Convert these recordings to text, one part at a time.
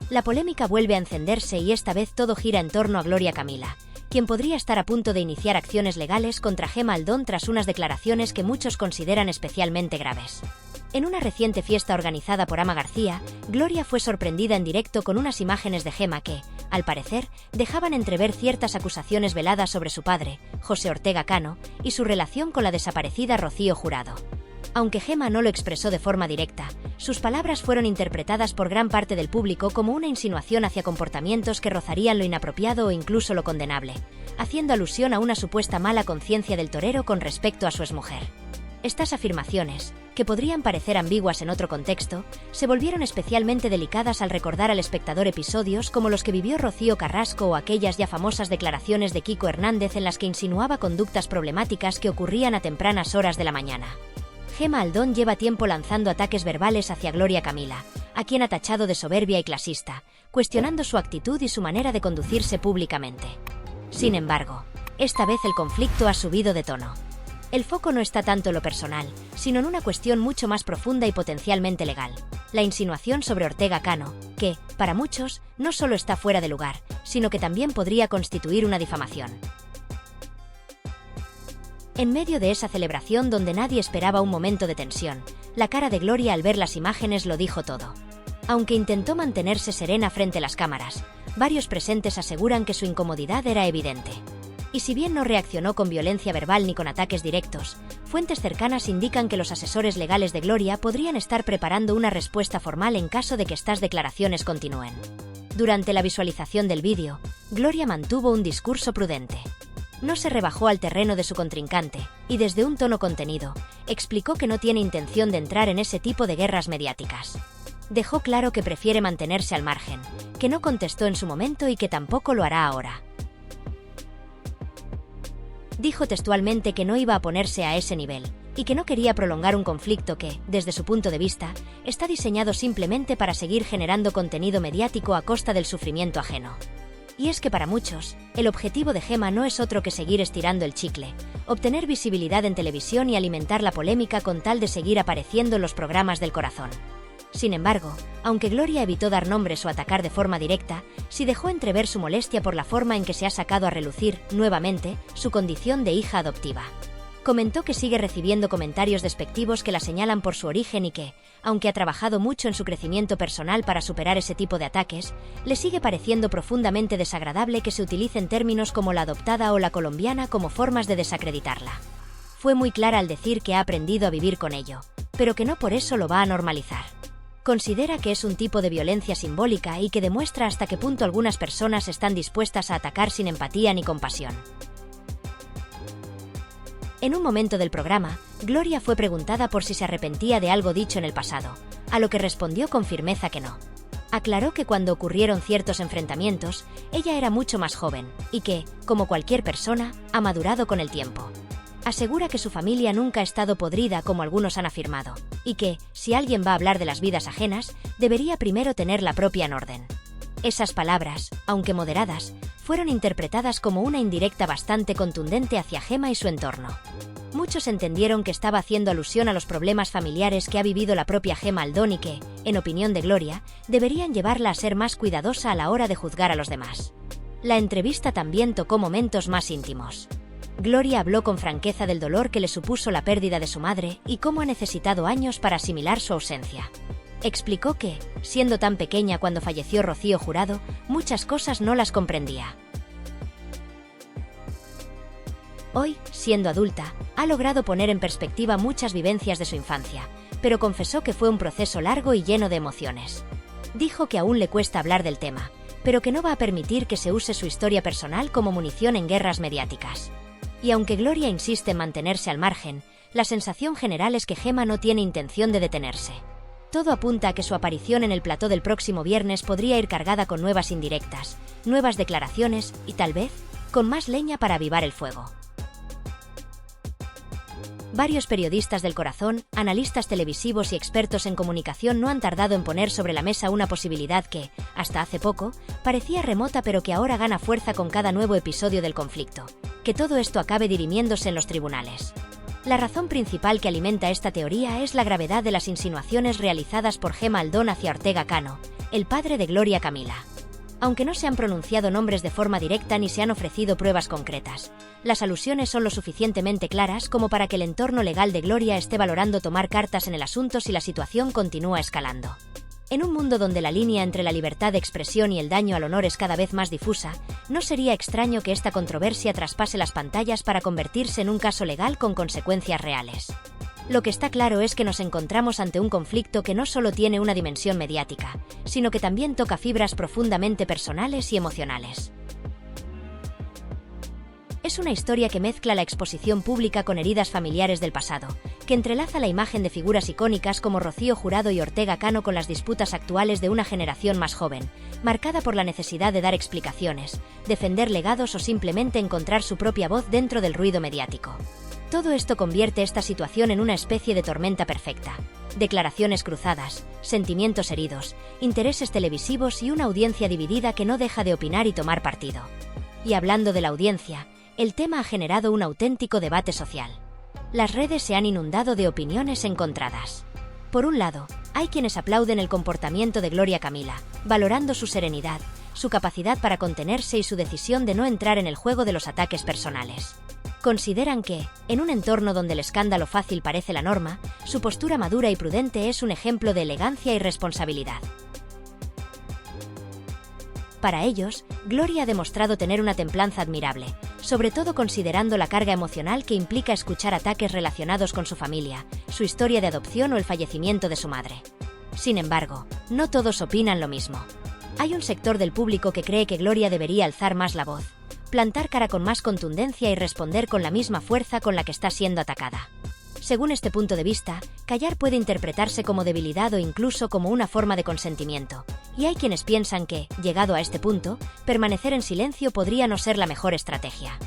La polémica vuelve a encenderse y esta vez todo gira en torno a Gloria Camila, quien podría estar a punto de iniciar acciones legales contra Gemma Aldón tras unas declaraciones que muchos consideran especialmente graves. En una reciente fiesta organizada por Ama García, Gloria fue sorprendida en directo con unas imágenes de Gemma que, al parecer, dejaban entrever ciertas acusaciones veladas sobre su padre, José Ortega Cano, y su relación con la desaparecida Rocío Jurado. Aunque Gemma no lo expresó de forma directa, sus palabras fueron interpretadas por gran parte del público como una insinuación hacia comportamientos que rozarían lo inapropiado o incluso lo condenable, haciendo alusión a una supuesta mala conciencia del torero con respecto a su exmujer. Estas afirmaciones, que podrían parecer ambiguas en otro contexto, se volvieron especialmente delicadas al recordar al espectador episodios como los que vivió Rocío Carrasco o aquellas ya famosas declaraciones de Kiko Hernández en las que insinuaba conductas problemáticas que ocurrían a tempranas horas de la mañana. Gemma Aldón lleva tiempo lanzando ataques verbales hacia Gloria Camila, a quien ha tachado de soberbia y clasista, cuestionando su actitud y su manera de conducirse públicamente. Sin embargo, esta vez el conflicto ha subido de tono. El foco no está tanto en lo personal, sino en una cuestión mucho más profunda y potencialmente legal: la insinuación sobre Ortega Cano, que, para muchos, no solo está fuera de lugar, sino que también podría constituir una difamación. En medio de esa celebración donde nadie esperaba un momento de tensión, la cara de Gloria al ver las imágenes lo dijo todo. Aunque intentó mantenerse serena frente a las cámaras, varios presentes aseguran que su incomodidad era evidente. Y si bien no reaccionó con violencia verbal ni con ataques directos, fuentes cercanas indican que los asesores legales de Gloria podrían estar preparando una respuesta formal en caso de que estas declaraciones continúen. Durante la visualización del vídeo, Gloria mantuvo un discurso prudente. No se rebajó al terreno de su contrincante, y desde un tono contenido, explicó que no tiene intención de entrar en ese tipo de guerras mediáticas. Dejó claro que prefiere mantenerse al margen, que no contestó en su momento y que tampoco lo hará ahora. Dijo textualmente que no iba a ponerse a ese nivel, y que no quería prolongar un conflicto que, desde su punto de vista, está diseñado simplemente para seguir generando contenido mediático a costa del sufrimiento ajeno. Y es que para muchos, el objetivo de Gemma no es otro que seguir estirando el chicle, obtener visibilidad en televisión y alimentar la polémica con tal de seguir apareciendo en los programas del corazón. Sin embargo, aunque Gloria evitó dar nombres o atacar de forma directa, sí dejó entrever su molestia por la forma en que se ha sacado a relucir, nuevamente, su condición de hija adoptiva. Comentó que sigue recibiendo comentarios despectivos que la señalan por su origen y que, aunque ha trabajado mucho en su crecimiento personal para superar ese tipo de ataques, le sigue pareciendo profundamente desagradable que se utilicen términos como la adoptada o la colombiana como formas de desacreditarla. Fue muy clara al decir que ha aprendido a vivir con ello, pero que no por eso lo va a normalizar. Considera que es un tipo de violencia simbólica y que demuestra hasta qué punto algunas personas están dispuestas a atacar sin empatía ni compasión. En un momento del programa, Gloria fue preguntada por si se arrepentía de algo dicho en el pasado, a lo que respondió con firmeza que no. Aclaró que cuando ocurrieron ciertos enfrentamientos, ella era mucho más joven, y que, como cualquier persona, ha madurado con el tiempo. Asegura que su familia nunca ha estado podrida como algunos han afirmado, y que, si alguien va a hablar de las vidas ajenas, debería primero tener la propia en orden. Esas palabras, aunque moderadas, fueron interpretadas como una indirecta bastante contundente hacia Gemma y su entorno. Muchos entendieron que estaba haciendo alusión a los problemas familiares que ha vivido la propia Gemma Aldón y que, en opinión de Gloria, deberían llevarla a ser más cuidadosa a la hora de juzgar a los demás. La entrevista también tocó momentos más íntimos. Gloria habló con franqueza del dolor que le supuso la pérdida de su madre y cómo ha necesitado años para asimilar su ausencia. Explicó que, siendo tan pequeña cuando falleció Rocío Jurado, muchas cosas no las comprendía. Hoy, siendo adulta, ha logrado poner en perspectiva muchas vivencias de su infancia, pero confesó que fue un proceso largo y lleno de emociones. Dijo que aún le cuesta hablar del tema, pero que no va a permitir que se use su historia personal como munición en guerras mediáticas. Y aunque Gloria insiste en mantenerse al margen, la sensación general es que Gemma no tiene intención de detenerse. Todo apunta a que su aparición en el plató del próximo viernes podría ir cargada con nuevas indirectas, nuevas declaraciones y, tal vez, con más leña para avivar el fuego. Varios periodistas del corazón, analistas televisivos y expertos en comunicación no han tardado en poner sobre la mesa una posibilidad que, hasta hace poco, parecía remota pero que ahora gana fuerza con cada nuevo episodio del conflicto: que todo esto acabe dirimiéndose en los tribunales. La razón principal que alimenta esta teoría es la gravedad de las insinuaciones realizadas por Gemma Aldón hacia Ortega Cano, el padre de Gloria Camila. Aunque no se han pronunciado nombres de forma directa ni se han ofrecido pruebas concretas, las alusiones son lo suficientemente claras como para que el entorno legal de Gloria esté valorando tomar cartas en el asunto si la situación continúa escalando. En un mundo donde la línea entre la libertad de expresión y el daño al honor es cada vez más difusa, no sería extraño que esta controversia traspase las pantallas para convertirse en un caso legal con consecuencias reales. Lo que está claro es que nos encontramos ante un conflicto que no solo tiene una dimensión mediática, sino que también toca fibras profundamente personales y emocionales. Es una historia que mezcla la exposición pública con heridas familiares del pasado, que entrelaza la imagen de figuras icónicas como Rocío Jurado y Ortega Cano con las disputas actuales de una generación más joven, marcada por la necesidad de dar explicaciones, defender legados o simplemente encontrar su propia voz dentro del ruido mediático. Todo esto convierte esta situación en una especie de tormenta perfecta. Declaraciones cruzadas, sentimientos heridos, intereses televisivos y una audiencia dividida que no deja de opinar y tomar partido. Y hablando de la audiencia, el tema ha generado un auténtico debate social. Las redes se han inundado de opiniones encontradas. Por un lado, hay quienes aplauden el comportamiento de Gloria Camila, valorando su serenidad, su capacidad para contenerse y su decisión de no entrar en el juego de los ataques personales. Consideran que, en un entorno donde el escándalo fácil parece la norma, su postura madura y prudente es un ejemplo de elegancia y responsabilidad. Para ellos, Gloria ha demostrado tener una templanza admirable, sobre todo considerando la carga emocional que implica escuchar ataques relacionados con su familia, su historia de adopción o el fallecimiento de su madre. Sin embargo, no todos opinan lo mismo. Hay un sector del público que cree que Gloria debería alzar más la voz, plantar cara con más contundencia y responder con la misma fuerza con la que está siendo atacada. Según este punto de vista, callar puede interpretarse como debilidad o incluso como una forma de consentimiento, y hay quienes piensan que, llegado a este punto, permanecer en silencio podría no ser la mejor estrategia.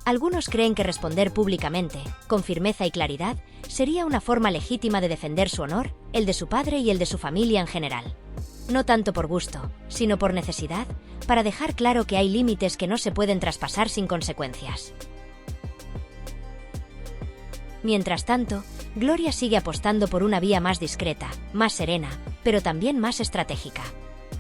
Algunos creen que responder públicamente, con firmeza y claridad, sería una forma legítima de defender su honor, el de su padre y el de su familia en general. No tanto por gusto, sino por necesidad, para dejar claro que hay límites que no se pueden traspasar sin consecuencias. Mientras tanto, Gloria sigue apostando por una vía más discreta, más serena, pero también más estratégica.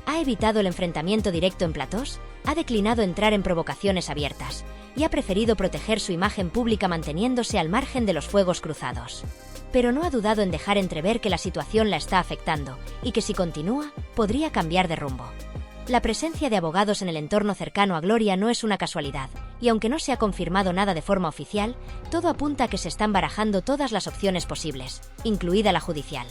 Ha evitado el enfrentamiento directo en platós, ha declinado entrar en provocaciones abiertas, y ha preferido proteger su imagen pública manteniéndose al margen de los fuegos cruzados. Pero no ha dudado en dejar entrever que la situación la está afectando, y que si continúa, podría cambiar de rumbo. La presencia de abogados en el entorno cercano a Gloria no es una casualidad, y aunque no se ha confirmado nada de forma oficial, todo apunta a que se están barajando todas las opciones posibles, incluida la judicial.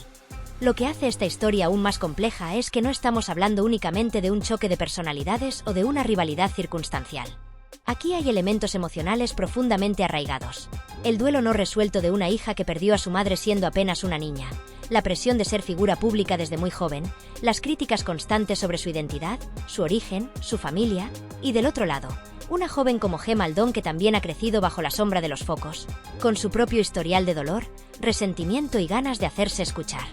Lo que hace esta historia aún más compleja es que no estamos hablando únicamente de un choque de personalidades o de una rivalidad circunstancial. Aquí hay elementos emocionales profundamente arraigados. El duelo no resuelto de una hija que perdió a su madre siendo apenas una niña, la presión de ser figura pública desde muy joven, las críticas constantes sobre su identidad, su origen, su familia, y del otro lado, una joven como Gemma Aldón que también ha crecido bajo la sombra de los focos, con su propio historial de dolor, resentimiento y ganas de hacerse escuchar.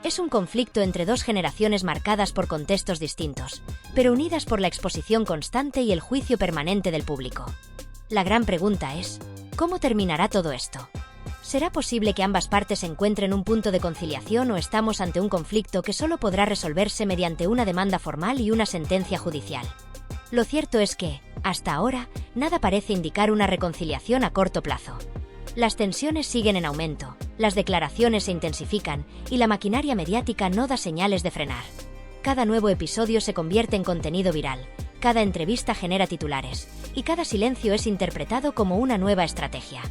Es un conflicto entre dos generaciones marcadas por contextos distintos, pero unidas por la exposición constante y el juicio permanente del público. La gran pregunta es, ¿cómo terminará todo esto? ¿Será posible que ambas partes encuentren un punto de conciliación o estamos ante un conflicto que solo podrá resolverse mediante una demanda formal y una sentencia judicial? Lo cierto es que, hasta ahora, nada parece indicar una reconciliación a corto plazo. Las tensiones siguen en aumento, las declaraciones se intensifican y la maquinaria mediática no da señales de frenar. Cada nuevo episodio se convierte en contenido viral, cada entrevista genera titulares, y cada silencio es interpretado como una nueva estrategia.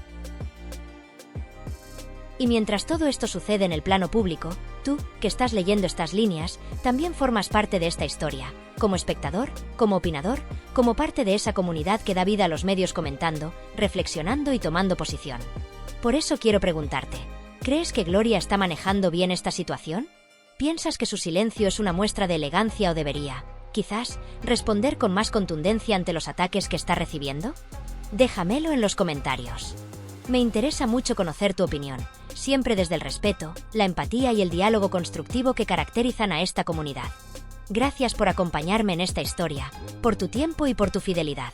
Y mientras todo esto sucede en el plano público, tú, que estás leyendo estas líneas, también formas parte de esta historia, como espectador, como opinador, como parte de esa comunidad que da vida a los medios comentando, reflexionando y tomando posición. Por eso quiero preguntarte, ¿crees que Gloria está manejando bien esta situación? ¿Piensas que su silencio es una muestra de elegancia o debería, quizás, responder con más contundencia ante los ataques que está recibiendo? Déjamelo en los comentarios. Me interesa mucho conocer tu opinión, siempre desde el respeto, la empatía y el diálogo constructivo que caracterizan a esta comunidad. Gracias por acompañarme en esta historia, por tu tiempo y por tu fidelidad.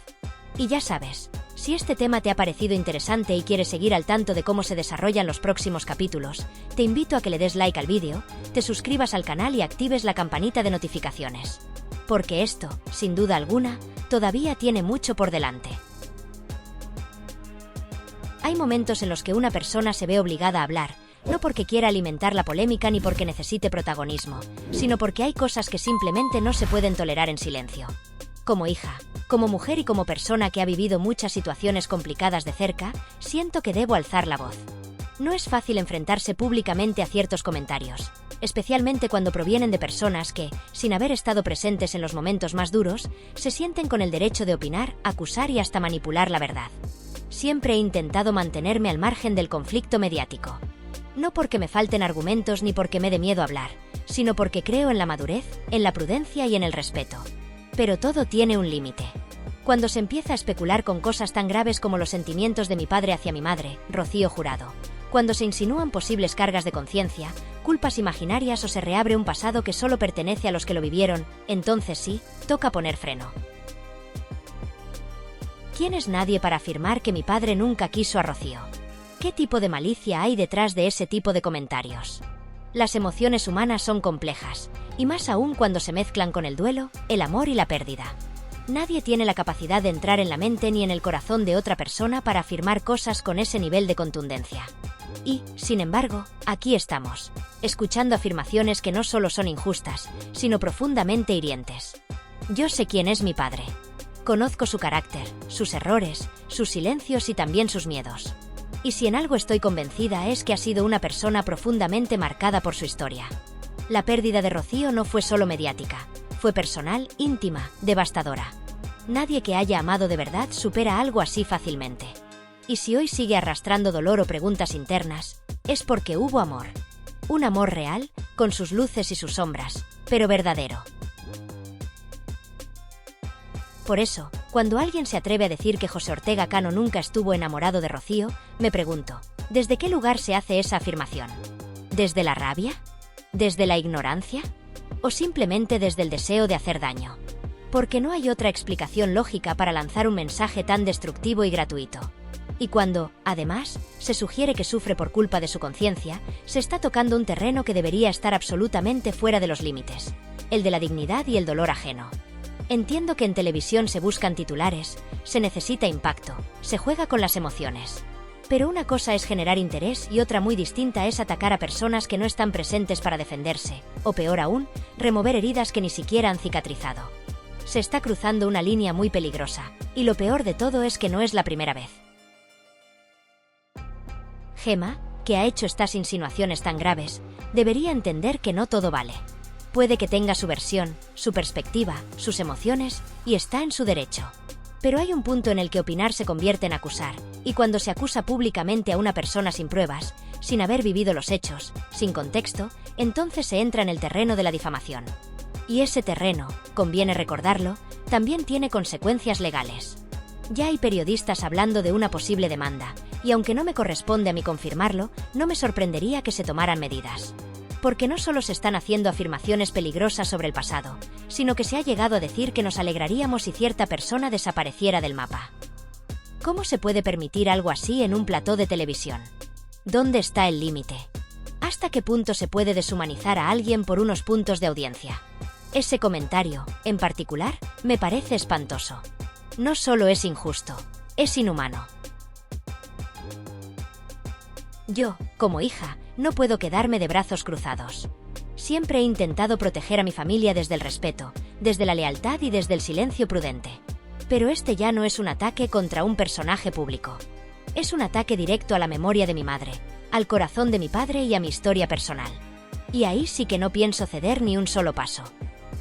Y ya sabes, Si este tema te ha parecido interesante y quieres seguir al tanto de cómo se desarrollan los próximos capítulos, te invito a que le des like al vídeo, te suscribas al canal y actives la campanita de notificaciones. Porque esto, sin duda alguna, todavía tiene mucho por delante. Hay momentos en los que una persona se ve obligada a hablar, no porque quiera alimentar la polémica ni porque necesite protagonismo, sino porque hay cosas que simplemente no se pueden tolerar en silencio. Como hija, como mujer y como persona que ha vivido muchas situaciones complicadas de cerca, siento que debo alzar la voz. No es fácil enfrentarse públicamente a ciertos comentarios, especialmente cuando provienen de personas que, sin haber estado presentes en los momentos más duros, se sienten con el derecho de opinar, acusar y hasta manipular la verdad. Siempre he intentado mantenerme al margen del conflicto mediático. No porque me falten argumentos ni porque me dé miedo hablar, sino porque creo en la madurez, en la prudencia y en el respeto. Pero todo tiene un límite. Cuando se empieza a especular con cosas tan graves como los sentimientos de mi padre hacia mi madre, Rocío Jurado, cuando se insinúan posibles cargas de conciencia, culpas imaginarias o se reabre un pasado que solo pertenece a los que lo vivieron, entonces sí, toca poner freno. ¿Quién es nadie para afirmar que mi padre nunca quiso a Rocío? ¿Qué tipo de malicia hay detrás de ese tipo de comentarios? Las emociones humanas son complejas, y más aún cuando se mezclan con el duelo, el amor y la pérdida. Nadie tiene la capacidad de entrar en la mente ni en el corazón de otra persona para afirmar cosas con ese nivel de contundencia. Y, sin embargo, aquí estamos, escuchando afirmaciones que no solo son injustas, sino profundamente hirientes. Yo sé quién es mi padre. Conozco su carácter, sus errores, sus silencios y también sus miedos. Y si en algo estoy convencida es que ha sido una persona profundamente marcada por su historia. La pérdida de Rocío no fue solo mediática, fue personal, íntima, devastadora. Nadie que haya amado de verdad supera algo así fácilmente. Y si hoy sigue arrastrando dolor o preguntas internas, es porque hubo amor. Un amor real, con sus luces y sus sombras, pero verdadero. Por eso, cuando alguien se atreve a decir que José Ortega Cano nunca estuvo enamorado de Rocío, me pregunto, ¿desde qué lugar se hace esa afirmación? ¿Desde la rabia? ¿Desde la ignorancia? ¿O simplemente desde el deseo de hacer daño? Porque no hay otra explicación lógica para lanzar un mensaje tan destructivo y gratuito. Y cuando, además, se sugiere que sufre por culpa de su conciencia, se está tocando un terreno que debería estar absolutamente fuera de los límites, el de la dignidad y el dolor ajeno. Entiendo que en televisión se buscan titulares, se necesita impacto, se juega con las emociones. Pero una cosa es generar interés y otra muy distinta es atacar a personas que no están presentes para defenderse, o peor aún, remover heridas que ni siquiera han cicatrizado. Se está cruzando una línea muy peligrosa, y lo peor de todo es que no es la primera vez. Gemma, que ha hecho estas insinuaciones tan graves, debería entender que no todo vale. Puede que tenga su versión, su perspectiva, sus emociones, y está en su derecho. Pero hay un punto en el que opinar se convierte en acusar, y cuando se acusa públicamente a una persona sin pruebas, sin haber vivido los hechos, sin contexto, entonces se entra en el terreno de la difamación. Y ese terreno, conviene recordarlo, también tiene consecuencias legales. Ya hay periodistas hablando de una posible demanda, y aunque no me corresponde a mí confirmarlo, no me sorprendería que se tomaran medidas. Porque no solo se están haciendo afirmaciones peligrosas sobre el pasado, sino que se ha llegado a decir que nos alegraríamos si cierta persona desapareciera del mapa. ¿Cómo se puede permitir algo así en un plató de televisión? ¿Dónde está el límite? ¿Hasta qué punto se puede deshumanizar a alguien por unos puntos de audiencia? Ese comentario, en particular, me parece espantoso. No solo es injusto, es inhumano. Yo, como hija, no puedo quedarme de brazos cruzados. Siempre he intentado proteger a mi familia desde el respeto, desde la lealtad y desde el silencio prudente. Pero este ya no es un ataque contra un personaje público. Es un ataque directo a la memoria de mi madre, al corazón de mi padre y a mi historia personal. Y ahí sí que no pienso ceder ni un solo paso.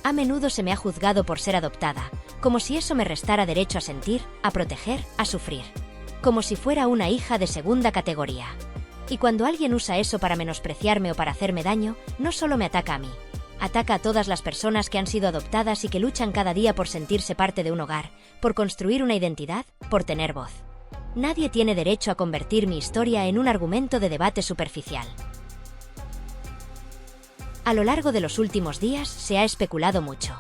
A menudo se me ha juzgado por ser adoptada, como si eso me restara derecho a sentir, a proteger, a sufrir. Como si fuera una hija de segunda categoría. Y cuando alguien usa eso para menospreciarme o para hacerme daño, no solo me ataca a mí. Ataca a todas las personas que han sido adoptadas y que luchan cada día por sentirse parte de un hogar, por construir una identidad, por tener voz. Nadie tiene derecho a convertir mi historia en un argumento de debate superficial. A lo largo de los últimos días se ha especulado mucho.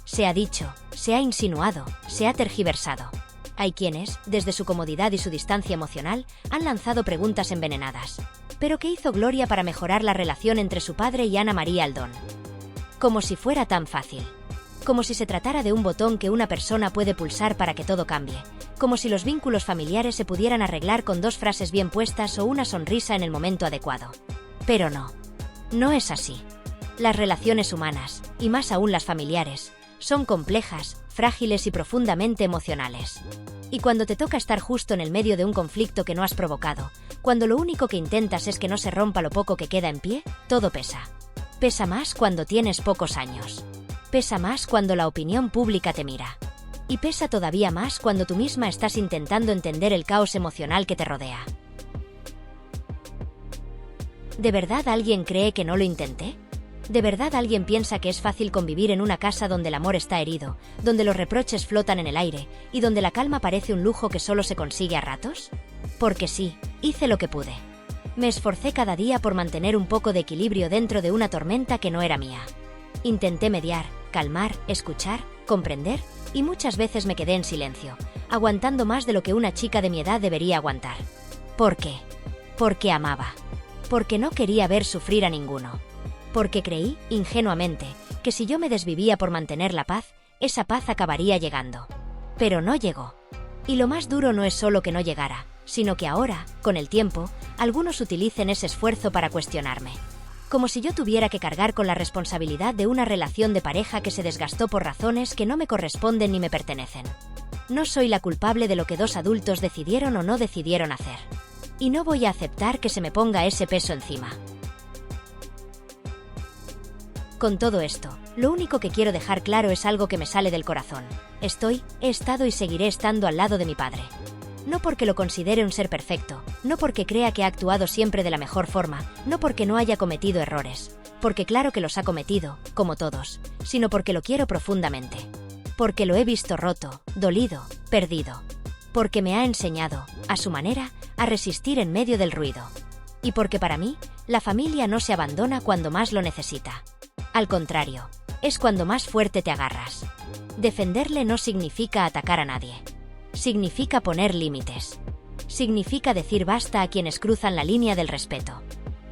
Se ha dicho, se ha insinuado, se ha tergiversado. Hay quienes, desde su comodidad y su distancia emocional, han lanzado preguntas envenenadas. ¿Pero qué hizo Gloria para mejorar la relación entre su padre y Ana María Aldón? Como si fuera tan fácil. Como si se tratara de un botón que una persona puede pulsar para que todo cambie. Como si los vínculos familiares se pudieran arreglar con 2 frases bien puestas o una sonrisa en el momento adecuado. Pero no. No es así. Las relaciones humanas, y más aún las familiares, son complejas, frágiles y profundamente emocionales. Y cuando te toca estar justo en el medio de un conflicto que no has provocado, cuando lo único que intentas es que no se rompa lo poco que queda en pie, todo pesa. Pesa más cuando tienes pocos años. Pesa más cuando la opinión pública te mira. Y pesa todavía más cuando tú misma estás intentando entender el caos emocional que te rodea. ¿De verdad alguien cree que no lo intenté? ¿De verdad alguien piensa que es fácil convivir en una casa donde el amor está herido, donde los reproches flotan en el aire y donde la calma parece un lujo que solo se consigue a ratos? Porque sí, hice lo que pude. Me esforcé cada día por mantener un poco de equilibrio dentro de una tormenta que no era mía. Intenté mediar, calmar, escuchar, comprender, y muchas veces me quedé en silencio, aguantando más de lo que una chica de mi edad debería aguantar. ¿Por qué? Porque amaba. Porque no quería ver sufrir a ninguno. Porque creí, ingenuamente, que si yo me desvivía por mantener la paz, esa paz acabaría llegando. Pero no llegó. Y lo más duro no es solo que no llegara, sino que ahora, con el tiempo, algunos utilicen ese esfuerzo para cuestionarme. Como si yo tuviera que cargar con la responsabilidad de una relación de pareja que se desgastó por razones que no me corresponden ni me pertenecen. No soy la culpable de lo que 2 adultos decidieron o no decidieron hacer. Y no voy a aceptar que se me ponga ese peso encima. Con todo esto, lo único que quiero dejar claro es algo que me sale del corazón. He estado y seguiré estando al lado de mi padre. No porque lo considere un ser perfecto, no porque crea que ha actuado siempre de la mejor forma, no porque no haya cometido errores, porque claro que los ha cometido, como todos, sino porque lo quiero profundamente. Porque lo he visto roto, dolido, perdido. Porque me ha enseñado, a su manera, a resistir en medio del ruido. Y porque para mí, la familia no se abandona cuando más lo necesita. Al contrario, es cuando más fuerte te agarras. Defenderle no significa atacar a nadie. Significa poner límites. Significa decir basta a quienes cruzan la línea del respeto.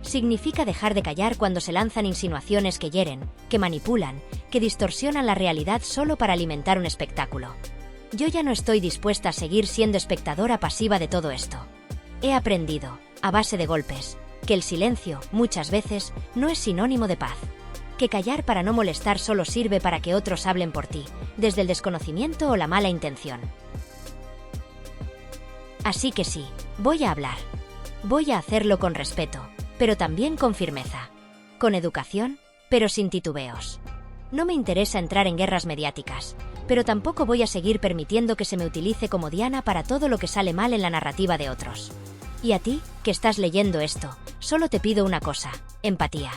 Significa dejar de callar cuando se lanzan insinuaciones que hieren, que manipulan, que distorsionan la realidad solo para alimentar un espectáculo. Yo ya no estoy dispuesta a seguir siendo espectadora pasiva de todo esto. He aprendido, a base de golpes, que el silencio, muchas veces, no es sinónimo de paz. Que callar para no molestar solo sirve para que otros hablen por ti, desde el desconocimiento o la mala intención. Así que sí, voy a hablar. Voy a hacerlo con respeto, pero también con firmeza. Con educación, pero sin titubeos. No me interesa entrar en guerras mediáticas, pero tampoco voy a seguir permitiendo que se me utilice como diana para todo lo que sale mal en la narrativa de otros. Y a ti, que estás leyendo esto, solo te pido una cosa: empatía.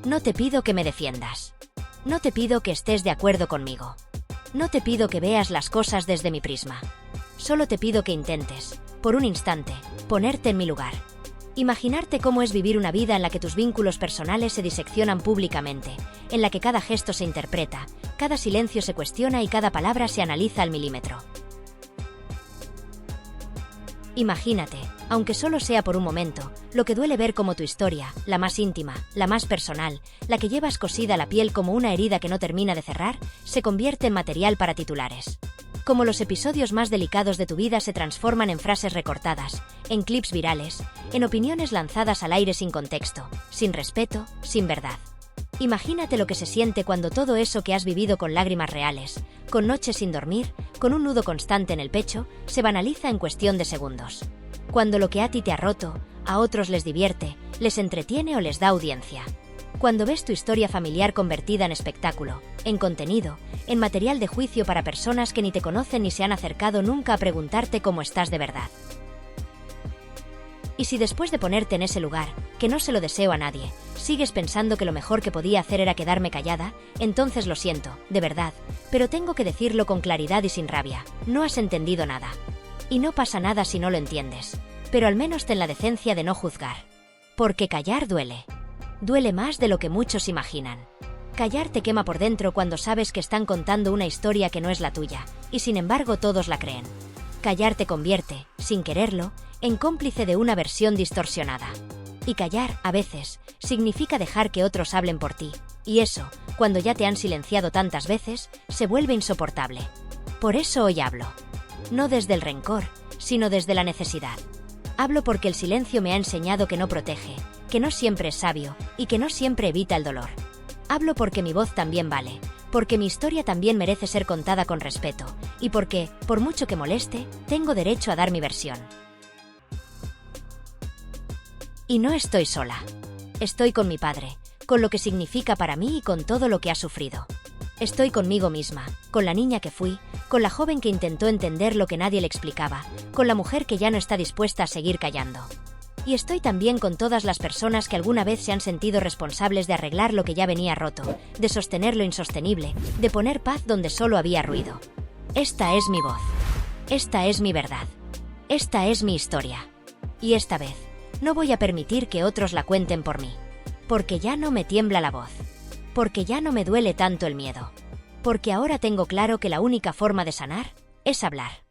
No te pido que me defiendas. No te pido que estés de acuerdo conmigo. No te pido que veas las cosas desde mi prisma. Solo te pido que intentes, por un instante, ponerte en mi lugar. Imaginarte cómo es vivir una vida en la que tus vínculos personales se diseccionan públicamente, en la que cada gesto se interpreta, cada silencio se cuestiona y cada palabra se analiza al milímetro. Imagínate, aunque solo sea por un momento, lo que duele ver como tu historia, la más íntima, la más personal, la que llevas cosida a la piel como una herida que no termina de cerrar, se convierte en material para titulares. Como los episodios más delicados de tu vida se transforman en frases recortadas, en clips virales, en opiniones lanzadas al aire sin contexto, sin respeto, sin verdad. Imagínate lo que se siente cuando todo eso que has vivido con lágrimas reales, con noches sin dormir, con un nudo constante en el pecho, se banaliza en cuestión de segundos. Cuando lo que a ti te ha roto, a otros les divierte, les entretiene o les da audiencia. Cuando ves tu historia familiar convertida en espectáculo, en contenido, en material de juicio para personas que ni te conocen ni se han acercado nunca a preguntarte cómo estás de verdad. Y si después de ponerte en ese lugar, que no se lo deseo a nadie, sigues pensando que lo mejor que podía hacer era quedarme callada, entonces lo siento, de verdad, pero tengo que decirlo con claridad y sin rabia: no has entendido nada. Y no pasa nada si no lo entiendes, pero al menos ten la decencia de no juzgar. Porque callar duele. Duele más de lo que muchos imaginan. Callar te quema por dentro cuando sabes que están contando una historia que no es la tuya, y sin embargo todos la creen. Callar te convierte, sin quererlo, en cómplice de una versión distorsionada. Y callar, a veces, significa dejar que otros hablen por ti. Y eso, cuando ya te han silenciado tantas veces, se vuelve insoportable. Por eso hoy hablo. No desde el rencor, sino desde la necesidad. Hablo porque el silencio me ha enseñado que no protege, que no siempre es sabio y que no siempre evita el dolor. Hablo porque mi voz también vale, porque mi historia también merece ser contada con respeto y porque, por mucho que moleste, tengo derecho a dar mi versión. Y no estoy sola. Estoy con mi padre, con lo que significa para mí y con todo lo que ha sufrido. Estoy conmigo misma, con la niña que fui, con la joven que intentó entender lo que nadie le explicaba, con la mujer que ya no está dispuesta a seguir callando. Y estoy también con todas las personas que alguna vez se han sentido responsables de arreglar lo que ya venía roto, de sostener lo insostenible, de poner paz donde solo había ruido. Esta es mi voz. Esta es mi verdad. Esta es mi historia. Y esta vez, no voy a permitir que otros la cuenten por mí. Porque ya no me tiembla la voz. Porque ya no me duele tanto el miedo. Porque ahora tengo claro que la única forma de sanar es hablar.